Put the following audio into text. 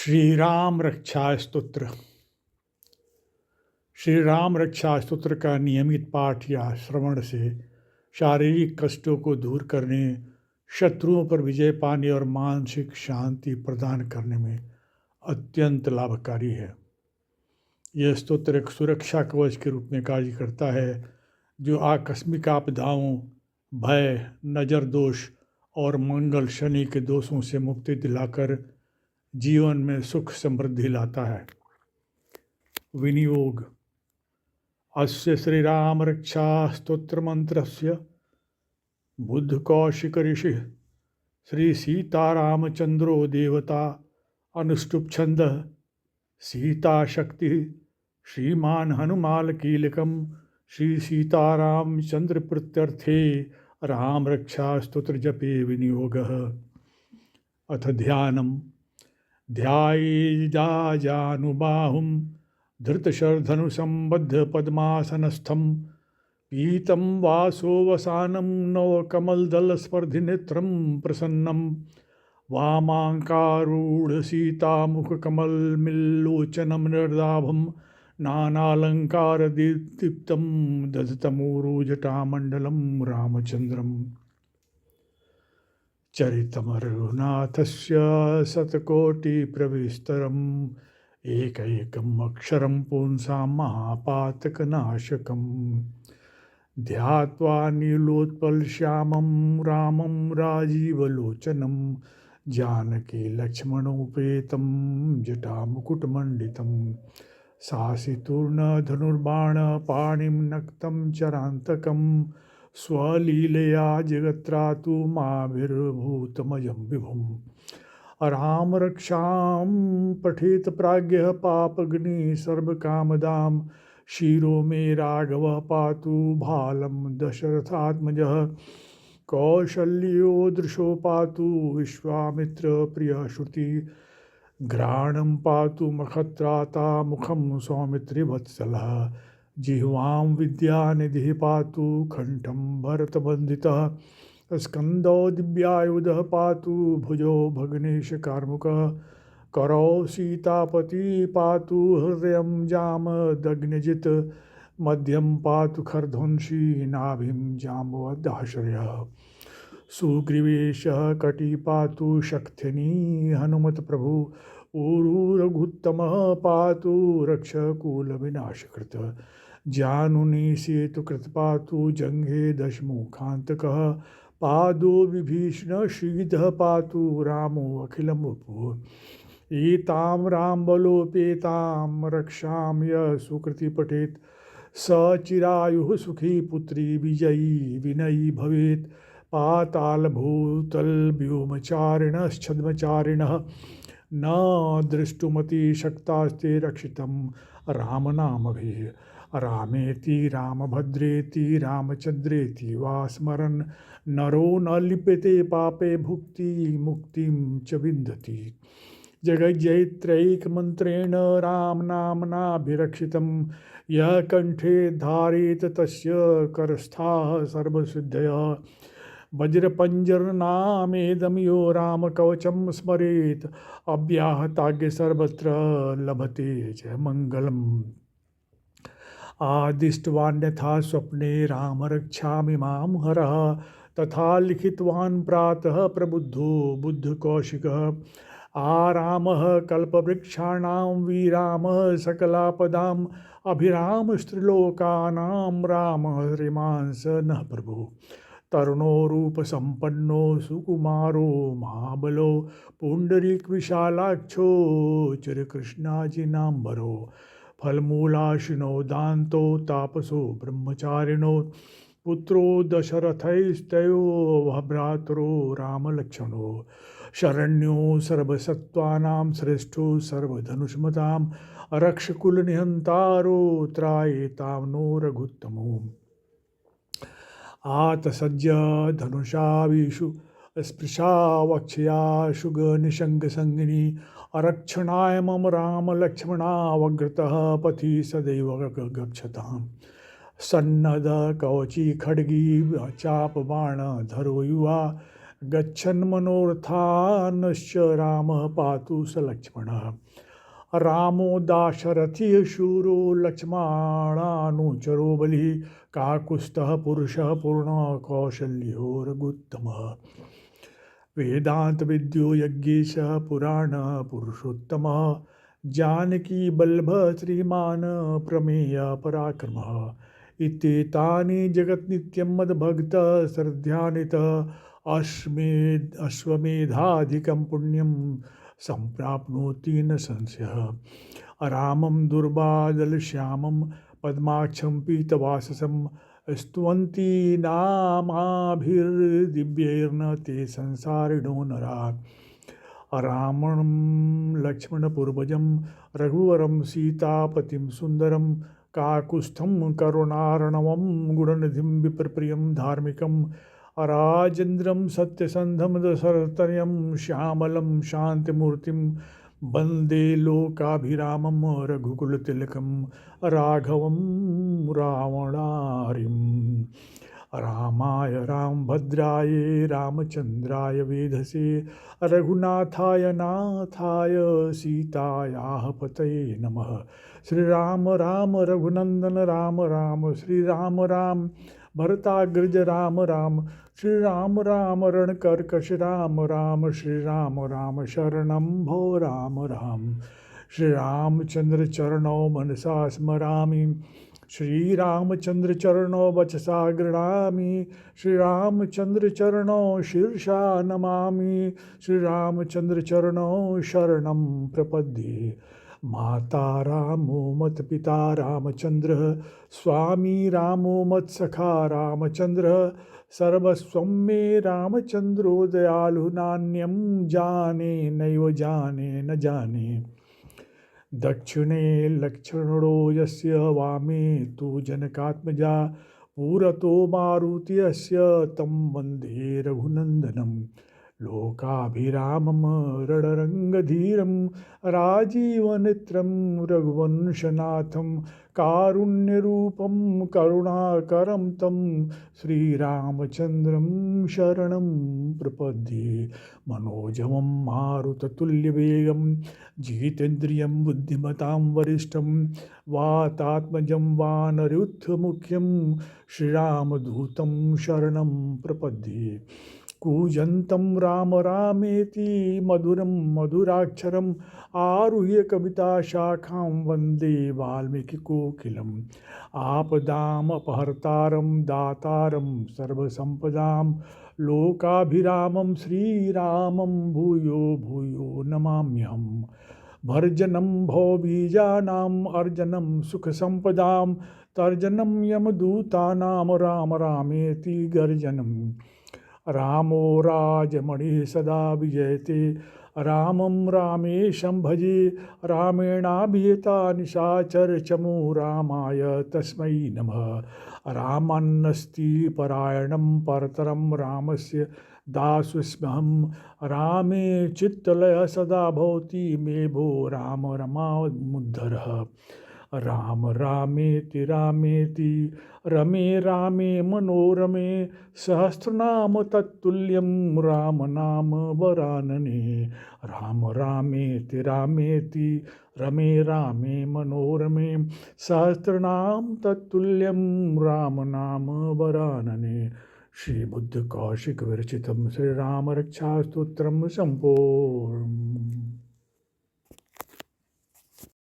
श्री राम रक्षा स्तोत्र। श्री राम रक्षा स्तोत्र का नियमित पाठ या श्रवण से शारीरिक कष्टों को दूर करने, शत्रुओं पर विजय पाने और मानसिक शांति प्रदान करने में अत्यंत लाभकारी है। यह स्तोत्र एक सुरक्षा कवच के रूप में कार्य करता है जो आकस्मिक आपदाओं, भय, नज़र दोष और मंगल शनि के दोषों से मुक्ति दिलाकर जीवन में सुख समृद्धि लाता है। विनियोग। अस्य श्रीराम रक्षा स्तोत्र मंत्रस्य बुद्ध कौशिक ऋषि श्री सीतारामचंद्रो देवता अनुष्टुप छंद सीता शक्ति श्रीमान हनुमाल कीलकम श्री सीतारामचंद्र प्रत्यर्थे राम रक्षा स्तोत्र जपे विनियोगः। अथ ध्यानम्। ध्यायेदाजानुबाहुं धृतशरधनुसंबद्ध पद्मासनस्थं पीतं वासोवसानं नवकमलदलस्पर्धिनेत्रं प्रसन्नं वामाङ्कारूढसीतामुखकमलमिल्लोचनं निर्दाभं नानालङ्कारदीप्तं दधतमोरुजटामण्डलं रामचन्द्रम्। चरितं रघुनाथस्य शतकोटिप्रविस्तरम् एकैकम् अक्षरं पुंसां महापातकनाशकम् ध्यात्वा नीलोत्पलश्यामं रामं राजीवलोचनं जानकी लक्ष्मणोपेतं जटामुकुटमण्डितं सासितूर्णधनुर्बाणपाणिं नक्तं चरान्तकं स्वलीलया जगत्रातु माभिर्भूतमजं विभुम्। राम रक्षां पठेत प्राज्ञः पापग्नि सर्वकामदां शिरो मे राघवः पातु भालं दशरथात्मजः कौशल्यो दृशो पातु विश्वामित्र प्रियः श्रुति घ्राणं पातु मखत्राता मुखं सौमित्रिवत्सलः जिह्वां विद्यानिधिः पातु कंठं भरतबन्धितः स्कंदो दिव्यायुधः पातु भुजो भग्नेशकार्मुकः करौ सीतापति पातु हृदयं जामदग्निजित् मध्यं पातु खरध्वंसी नाभिं जाम्बवदाश्रयः सुग्रीवेशः कटी पातु शक्थिनी हनुमत्प्रभु ऊरुरघुत्तमः पातु रक्षकूलविनाशकृत् जानुनी सेतुकृत पातु जंघे दशमुखान्तकः पादो विभीषण श्रीधः पातु रामो अखिलं वपुः एतां रामबलोपेतां रक्षां यः सुकृति पठेत् स चिरायुः सुखी पुत्री विजयी विनयी भवेत् पातालभूतलव्योमचारिणश्छद्मचारिणः न दृष्टुमति शक्तास्ते रक्षितं रामनामभिः रामेति रामभद्रेति रामचन्द्रेति वा स्मरन् नरो न लिप्यते पापे भुक्ति मुक्तिं च विन्दति जगज्जयित्रैकमन्त्रेण रामनाम्नाभिरक्षितं यः कंठे धारेत तस्य करस्थाः सर्वसिद्धयः वज्रपञ्जरनामेदं यो रामकवचं स्मरेत् अव्याहताज्ञ सर्वत्र लभते च मङ्गलम् आदिष्टवान्यथा स्वप्ने राम रक्षामि मां हरः तथा लिखितवान् प्रातः प्रबुद्धो बुद्धकौशिकः आरामः कल्पवृक्षाणां विरामः सकलापदाम् अभिरामस्त्रिलोकानां रामः श्रीमांस नः प्रभु तरुणो रूपसम्पन्नो सुकुमारो महाबलो पुण्डरीकविशालाक्षो चिरकृष्णाजिनाम्बरो फलमूलाशिनो दान्तो तापसो ब्रह्मचारिणो पुत्रो दशरथैस्तयो भ्रातरो रामलक्ष्मणो शरण्यो सर्वसत्त्वानां श्रेष्ठो सर्वधनुष्मतां रक्षकुलनिहन्तारो त्रायेतां नो रघुत्तमो आतसज्ज धनुषाविषु स्पृशा वक्षया शुगनिषङ्गसङ्गिनी अरक्षणाय मम राम लक्ष्मणावग्रतः पथि सदैव गच्छताम् सन्नद कवची खड्गी चापबाण धरो युवा गच्छन् मनोरथानश्च रामः पातु स लक्ष्मणः। रामो दाशरथी शूरो लक्ष्मणानुचरो बलिः काकुत्स्थः पुरुषः पूर्णः कौशल्यो रघुत्तमः। वेदांत विद्यो यज्ञेशः पुराण पुरुषोत्तमः जानकी बल्भ श्रीमान प्रमेय पराक्रमः। इत्येतानि जगन्नित्यं मद्भक्त श्रद्धान्वितः अश्वमेधाधिकं पुण्यं संप्राप्नोति न संशयः। रामं दुर्बादलश्यामं पद्माक्षं पीतवाससं स्तुवन्ति नामाभिर्दिव्यैर्न ते संसारिणो नराः। रामं लक्ष्मणपूर्वजं रघुवरं सीतापतिं सुन्दरं काकुत्स्थं करुणार्णवं गुणनिधिं विप्रप्रियं धार्मिकं राजेन्द्रं सत्यसन्धं दशरथतनयं श्यामलं शान्तिमूर्तिं वन्दे लोकाभिरामं रघुकुलतिलकं राघवं रावणारिम्। रामाय रामभद्राय रामचन्द्राय वेधसे रघुनाथाय नाथाय सीतायाः पतये नमः। श्रीराम राम रघुनंदन राम राम श्रीराम राम भरताग्रज राम राम श्रीराम राम रणकर्कश राम राम श्रीराम राम शरणं भो राम राम। श्रीरामचंद्र चरणौ मनसा स्मरामि श्रीरामचंद्र चरणौ वचसा गृह्णामि श्रीरामचंद्र चरणौ शीर्षा नमामि श्रीरामचंद्र चरणौ शरणं प्रपद्ये। माता रामो मत पिता रामचंद्र स्वामी रामो मत सखा रामचंद्र सर्वस्वं मे रामचंद्रो दयालु नान्यं जाने नैव जाने न जाने। दक्षिणे लक्ष्मणो यस्य वामे तु जनकात्मजा पुरतो मारुतिस्य तं वन्दे रघुनन्दनं। लोकाभिरामं रणरङ्गधीरं राजीवनेत्रं रघुवंशनाथं कारुण्यरूपं करुणाकरं तं श्रीरामचन्द्रं शरणं प्रपद्ये। मनोजवं मारुततुल्यवेगं जितेन्द्रियं बुद्धिमतां वरिष्ठं वातात्मजं वानरयूथमुख्यं श्रीरामदूतं शरणं प्रपद्ये। कूजन्तं राम रामेति मधुरं मधुराक्षरम् आरुह्य कविताशाखां वन्दे वाल्मीकिकोकिलम्। आपदामपहर्तारं दातारं सर्वसम्पदां लोकाभिरामं श्रीरामं भूयो भूयो नमाम्यहम्। भर्जनं भवबीजानाम् अर्जनं सुखसम्पदां तर्जनं यमदूतानां राम रामेति गर्जनम्। रामो राजमणिः सदा विजयते रामं रामेशं भजे रामेणाभिहिता निशाचरचमू रामाय तस्मै नमः। रामान्नस्ति परायणं परतरं रामस्य दासोऽस्म्यहं रामे चित्तलयः सदा भवति मे भो राम रमामुद्धरः। राम रामेति रामेति रमे रामे मनोरमे सहस्रनाम तत्तुल्यं राम नाम वरानने। राम रामेति रामेति रमे रामे मनोरमे सहस्रनाम तत्तुल्यं राम नाम वरानने। श्री बुद्ध कौशिक विरचितं श्री राम रक्षा स्तोत्रम संपूर्ण।